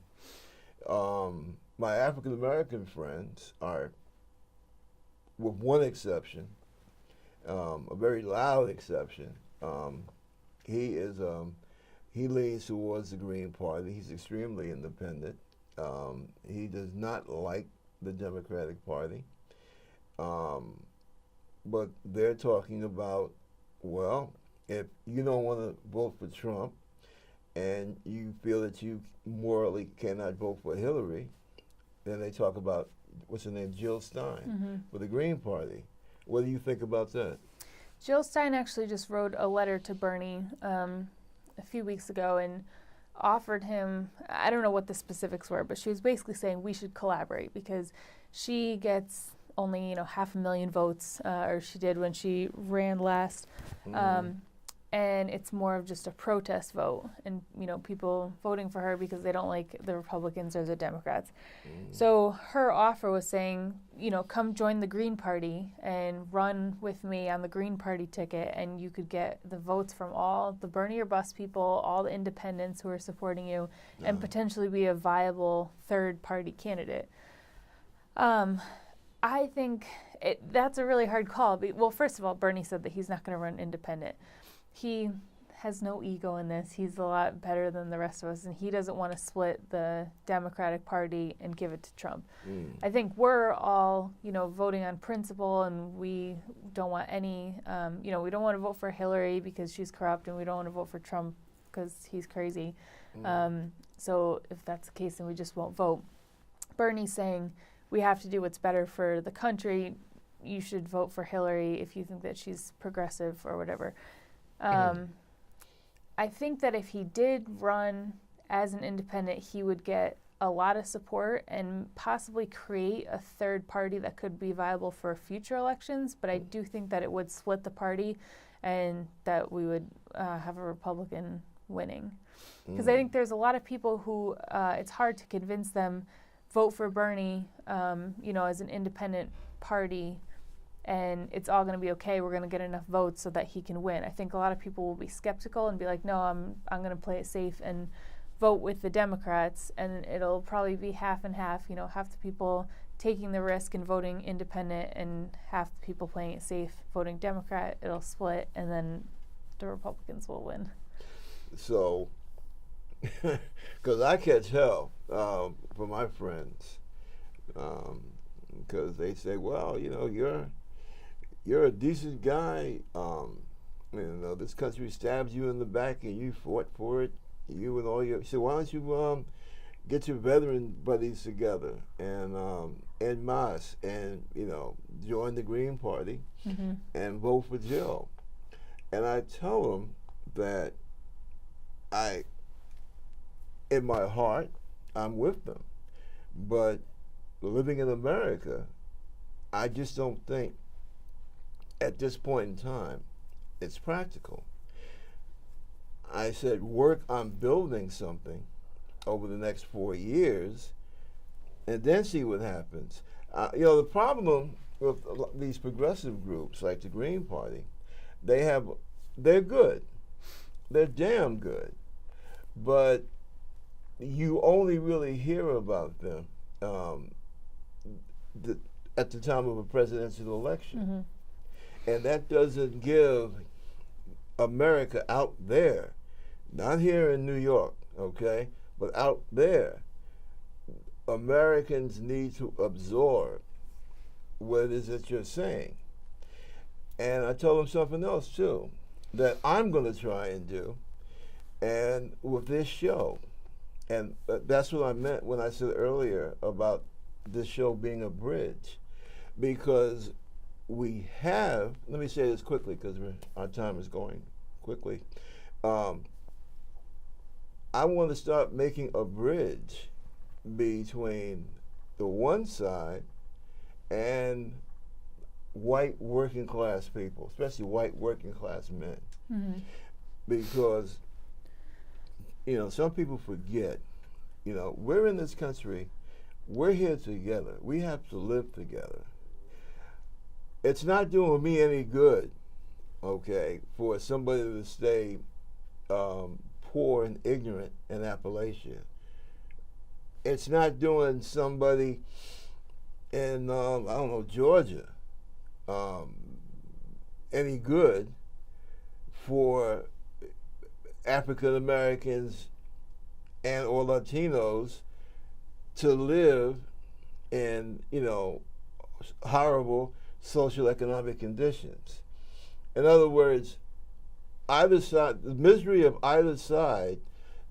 My African American friends are, with one exception, a very loud exception. He leans towards the Green Party. He's extremely independent. He does not like the Democratic Party. But they're talking about, well, if you don't want to vote for Trump and you feel that you morally cannot vote for Hillary, then they talk about, what's her name, Jill Stein, for the Green Party. What do you think about that? Jill Stein actually just wrote a letter to Bernie a few weeks ago and offered him, I don't know what the specifics were, but she was basically saying we should collaborate because she gets only 500,000 votes, or she did when she ran last. And it's more of just a protest vote and, people voting for her because they don't like the Republicans or the Democrats. So her offer was saying, come join the Green Party and run with me on the Green Party ticket, and you could get the votes from all the Bernie or bust people, all the independents who are supporting you, and potentially be a viable third-party candidate. I think that's a really hard call. Well, first of all, Bernie said that he's not going to run independent. He has no ego in this. He's a lot better than the rest of us, and he doesn't want to split the Democratic Party and give it to Trump. I think we're all, voting on principle, and we don't want any, we don't want to vote for Hillary because she's corrupt, and we don't want to vote for Trump because he's crazy. So if that's the case, then we just won't vote. Bernie's saying we have to do what's better for the country. You should vote for Hillary if you think that she's progressive or whatever. I think that if he did run as an independent, he would get a lot of support and possibly create a third party that could be viable for future elections. But I do think that it would split the party and that we would have a Republican winning. Because I think there's a lot of people who it's hard to convince them vote for Bernie, as an independent party, and it's all going to be okay. We're going to get enough votes so that he can win. I think a lot of people will be skeptical and be like, no, I'm going to play it safe and vote with the Democrats, and it'll probably be half and half. Half the people taking the risk and voting independent, and half the people playing it safe voting Democrat. It'll split, and then the Republicans will win. So, because I catch hell from my friends, because they say, well, you're a decent guy. This country stabs you in the back, and you fought for it. You and all your. So why don't you get your veteran buddies together and en masse and join the Green Party and vote for Jill? And I tell them that in my heart, I'm with them, but living in America, I just don't think at this point in time it's practical. I said, work on building something over the next 4 years and then see what happens. The problem with these progressive groups like the Green Party, they're good. They're damn good. But you only really hear about them at the time of a presidential election. And that doesn't give America out there, not here in New York, okay, but out there, Americans need to absorb what it is that you're saying. And I told them something else too, that I'm going to try and do, and with this show. And that's what I meant when I said earlier about this show being a bridge, because we have, let me say this quickly because our time is going quickly. I want to start making a bridge between the one side and white working class people, especially white working class men. Because, some people forget, we're in this country, we're here together, we have to live together. It's not doing me any good, okay, for somebody to stay poor and ignorant in Appalachia. It's not doing somebody in, Georgia any good for African Americans and or Latinos to live in, horrible social economic conditions. In other words, either side, the misery of either side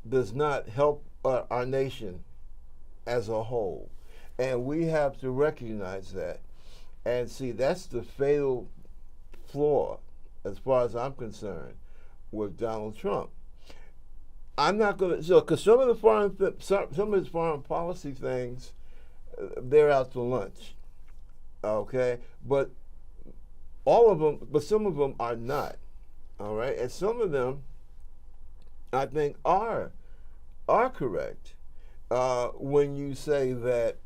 does not help our nation as a whole. And we have to recognize that. And see, that's the fatal flaw, as far as I'm concerned, with Donald Trump. I'm not going to, because some of his foreign policy things, they're out to lunch, okay? But some of them are not. All right, and some of them, I think, are correct when you say that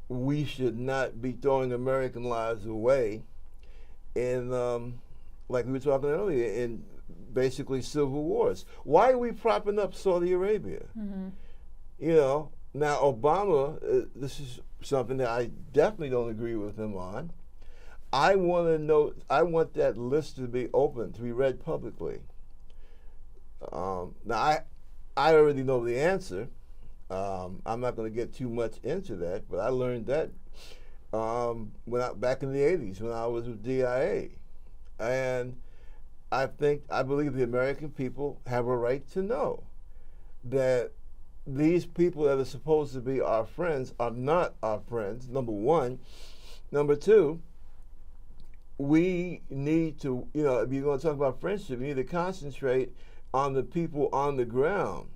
we should not be throwing American lives away in, like we were talking earlier, in basically civil wars. Why are we propping up Saudi Arabia? Now Obama, this is something that I definitely don't agree with him on. I want that list to be open, to be read publicly. Now, I already know the answer. I'm not going to get too much into that, but I learned that back in the 80s when I was with DIA. And I believe the American people have a right to know that these people that are supposed to be our friends are not our friends, number one. Number two, we need to, if you're going to talk about friendship, you need to concentrate on the people on the ground.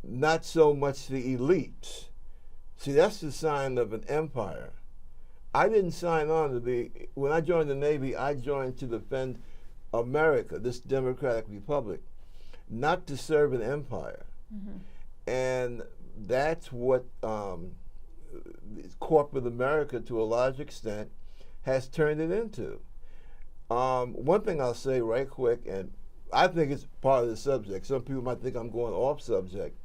not so much the elites. See, that's the sign of an empire. I didn't sign on to be, when I joined the Navy, I joined to defend America, this democratic republic, not to serve an empire. And that's what corporate America, to a large extent, has turned it into. One thing I'll say right quick, and I think it's part of the subject. Some people might think I'm going off subject.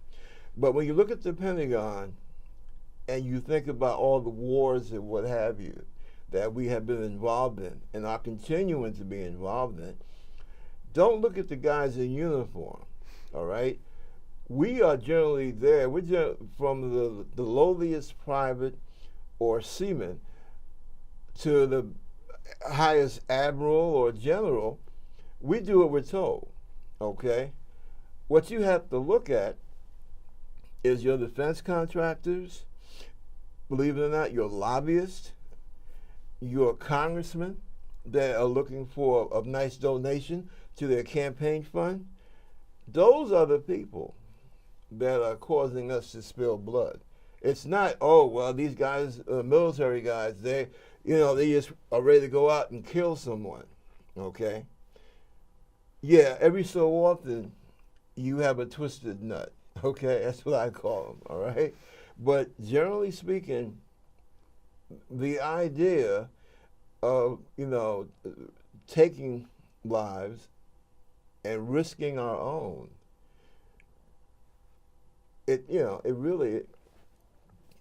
But when you look at the Pentagon and you think about all the wars and what have you that we have been involved in and are continuing to be involved in, don't look at the guys in uniform, all right? We are generally there. We're from the lowliest private or seaman to the highest admiral or general. We do what we're told, okay? What you have to look at is your defense contractors, believe it or not, your lobbyists, your congressmen that are looking for a nice donation to their campaign fund. Those are the people that are causing us to spill blood. It's not, oh, well, these guys, military guys, they just are ready to go out and kill someone, okay? Yeah, every so often you have a twisted nut, okay? That's what I call them, all right? But generally speaking, the idea of, taking lives and risking our own, it really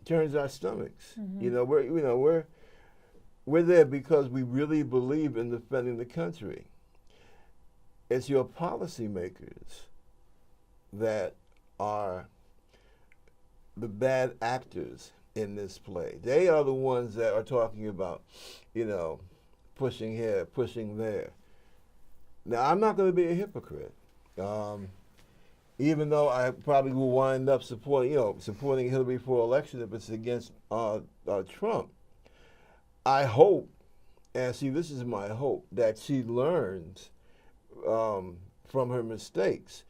turns our stomachs. We're there because we really believe in defending the country. It's your policymakers that are the bad actors in this play. They are the ones that are talking about, pushing here, pushing there. Now, I'm not going to be a hypocrite, even though I probably will wind up supporting Hillary for election if it's against Trump. I hope, and see, this is my hope, that she learns from her mistakes,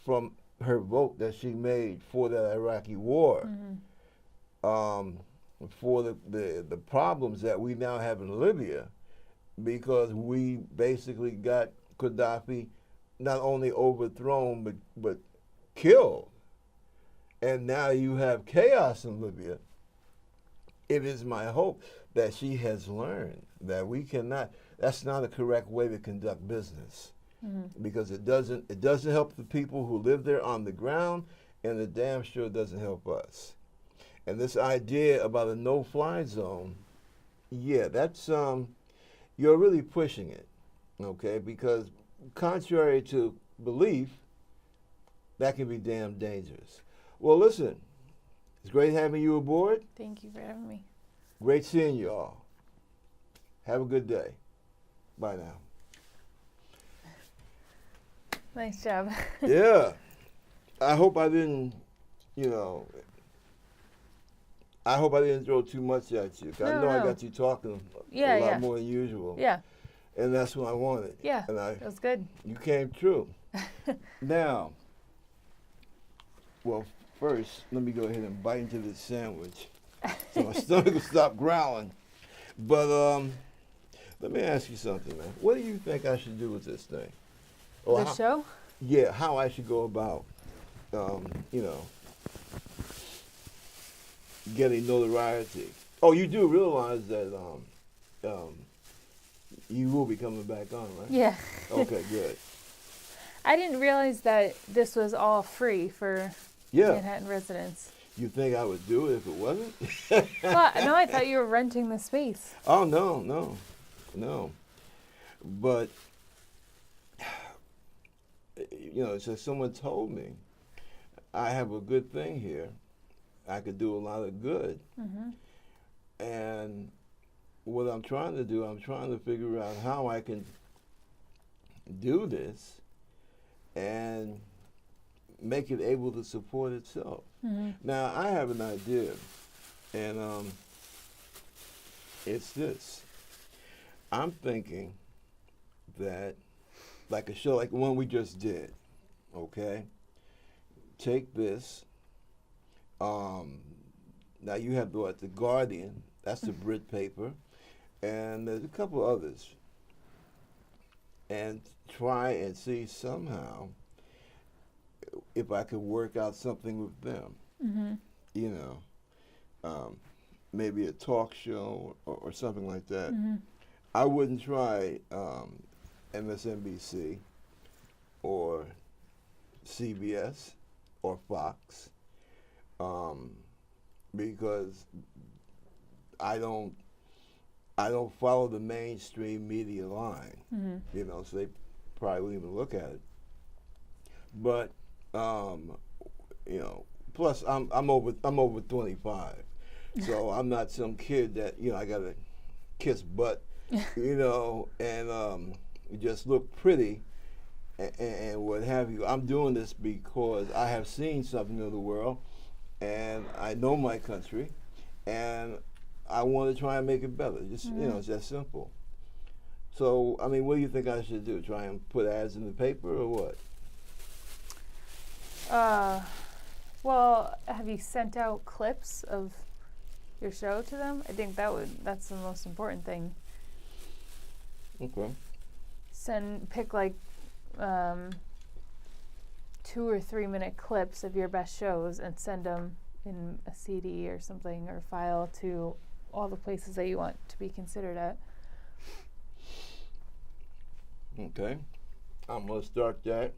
from her vote that she made for that Iraqi war, for the problems that we now have in Libya, because we basically got Gaddafi not only overthrown but killed, and now you have chaos in Libya. It is my hope that she has learned that we cannot. That's not a correct way to conduct business. Because it doesn't help the people who live there on the ground, and it damn sure doesn't help us. And this idea about a no-fly zone, yeah, that's you're really pushing it, okay? Because contrary to belief, that can be damn dangerous. Well, listen, it's great having you aboard. Thank you for having me. Great seeing you all. Have a good day. Bye now. Nice job. Yeah. I hope I didn't, throw too much at you. I know I got you talking a lot more than usual. Yeah. And that's what I wanted. Yeah, and that was good. You came true. Now, well, first, let me go ahead and bite into this sandwich so my stomach will stop growling. But let me ask you something, man. What do you think I should do with this thing? The show? Yeah, how I should go about, getting notoriety. Oh, you do realize that you will be coming back on, right? Yeah. Okay, good. I didn't realize that this was all free for Manhattan residents. You think I would do it if it wasn't? Well, no, I thought you were renting the space. Oh, no. But, so someone told me I have a good thing here. I could do a lot of good. And what I'm trying to do, I'm trying to figure out how I can do this and make it able to support itself. Now, I have an idea, and it's this. I'm thinking that, like a show like the one we just did, okay? Take this Now you have the Guardian. That's the Brit paper, and there's a couple others. And try and see somehow if I could work out something with them. Mm-hmm. You know, maybe a talk show or something like that. Mm-hmm. I wouldn't try MSNBC or CBS or Fox because I don't follow the mainstream media line. Mm-hmm. You know, so they probably wouldn't even look at it. But you know, plus I'm over 25, so I'm not some kid that I gotta kiss butt, and just look pretty and what have you. I'm doing this because I have seen something of the world, and I know my country, and I want to try and make it better. Just it's that simple. So I mean, what do you think I should do? Try and put ads in the paper or what? Well, have you sent out clips of your show to them? I think that's the most important thing. Okay. Pick like 2 or 3 minute clips of your best shows and send them in a CD or something or file to all the places that you want to be considered at. Okay. I'm going to start that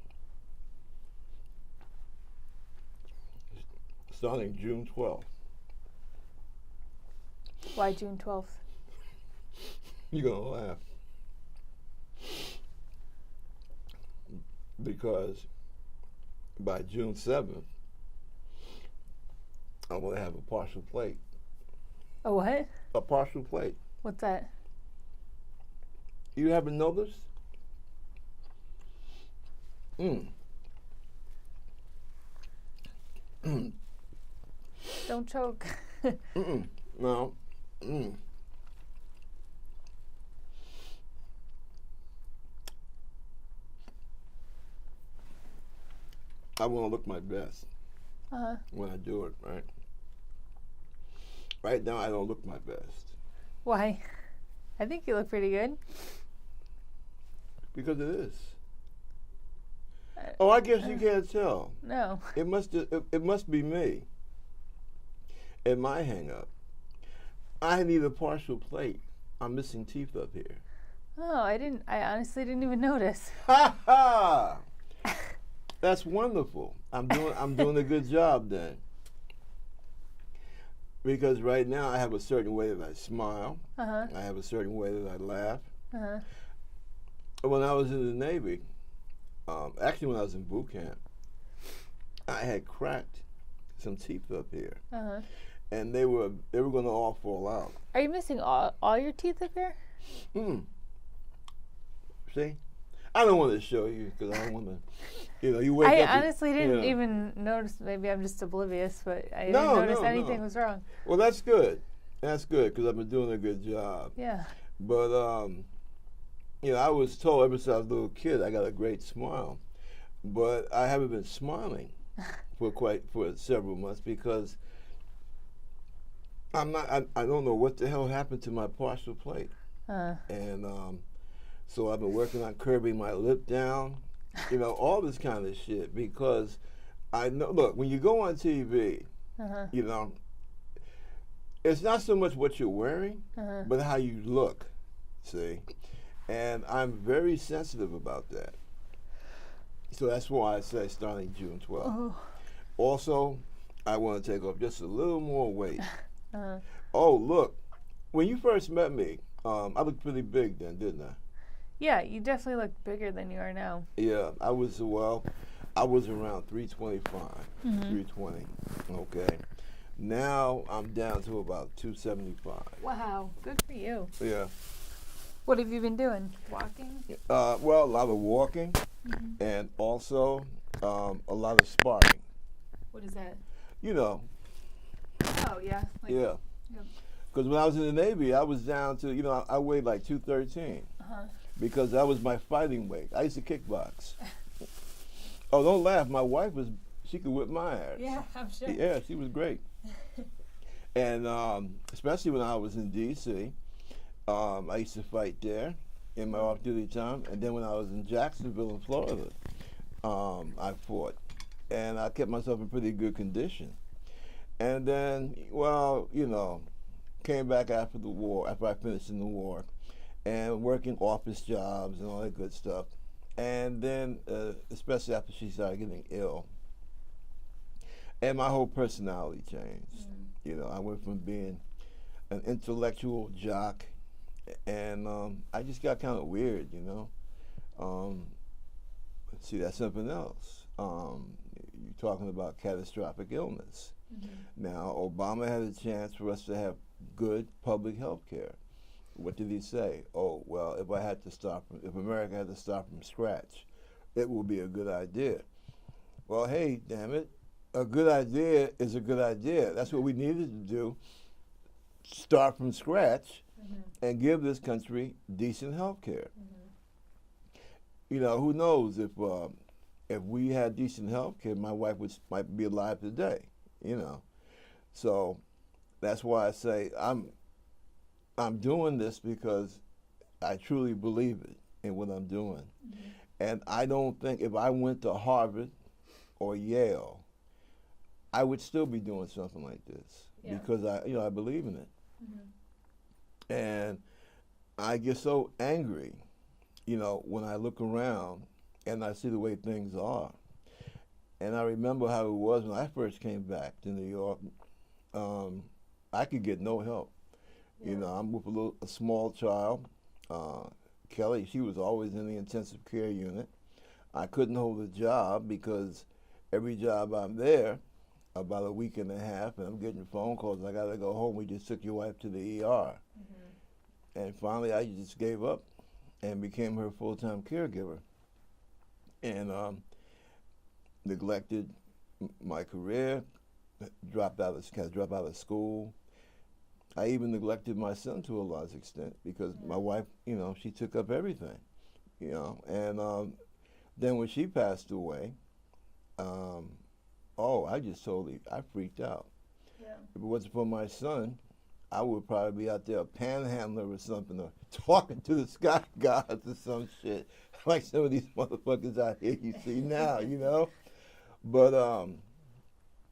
starting June 12th. Why June 12th? You're going to laugh. Because by June 7th, I'm going to have a partial plate. A what? A partial plate. What's that? You haven't noticed? Don't choke. No. I want to look my best when I do it, right? Right now, I don't look my best. Why? I think you look pretty good. Because it is. Oh, I guess you can't tell. No. It must be me. And my hang up. I need a partial plate. I'm missing teeth up here. Oh, I honestly didn't even notice. Ha ha! That's wonderful. I'm doing a good job then. Because right now I have a certain way that I smile. I have a certain way that I laugh. When I was in the Navy, actually when I was in boot camp, I had cracked some teeth up here. And they were going to all fall out. Are you missing all your teeth up here? See? I don't want to show you because I don't want to, you wake up. I honestly didn't even notice. Maybe I'm just oblivious, but I didn't notice anything was wrong. Well, that's good. That's good because I've been doing a good job. Yeah. But, I was told ever since I was a little kid I got a great smile. But I haven't been smiling for several months because I don't know what the hell happened to my partial plate. And so I've been working on curbing my lip down, all this kind of shit because I know, look, when you go on TV, it's not so much what you're wearing, but how you look, see? And I'm very sensitive about that. So that's why I say starting June 12th. Also, I want to take off just a little more weight. Oh, look, when you first met me, I looked pretty big then, didn't I? Yeah, you definitely look bigger than you are now. Yeah, I was around 325, 320. Okay. Now I'm down to about 275. Wow, good for you. Yeah. What have you been doing? Walking? Well, a lot of walking and also a lot of sparring. What is that? Oh, yeah. Yeah. Because when I was in the Navy, I was down to, I weighed like 213. Because that was my fighting weight. I used to kickbox. Oh, don't laugh. My wife she could whip my ass. Yeah, I'm sure. Yeah, she was great. And especially when I was in D.C., I used to fight there in my off-duty time. And then when I was in Jacksonville in Florida, I fought. And I kept myself in pretty good condition. And then, well, you know, came back after the war, after I finished in the war, and working office jobs and all that good stuff. And then, especially after she started getting ill, and my whole personality changed. You know, I went from being an intellectual jock, and I just got kind of weird, you know. See, that's something else. You're talking about catastrophic illness. Now, Obama had a chance for us to have good public health care. What did he say? Oh, well, if America had to start from scratch, it would be a good idea. Well, hey, damn it, a good idea is a good idea. That's what we needed to do, start from scratch and give this country decent health care. You know, who knows if we had decent health care, my wife might be alive today, you know. So that's why I say I'm doing this because I truly believe it in what I'm doing. And I don't think if I went to Harvard or Yale, I would still be doing something like this because I believe in it. And I get so angry, you know, when I look around and I see the way things are. And I remember how it was when I first came back to New York. I could get no help. You know, I'm with a small child. Kelly, she was always in the intensive care unit. I couldn't hold a job because every job I'm there, about a week and a half, and I'm getting phone calls, I gotta go home, we just took your wife to the ER. And finally I just gave up and became her full-time caregiver. And neglected my career, dropped out of school. I even neglected my son to a large extent because my wife, you know, she took up everything, you know. And then when she passed away, I freaked out. If it wasn't for my son, I would probably be out there a panhandler or something, or talking to the sky gods or some shit, like some of these motherfuckers out here you see now, you know. But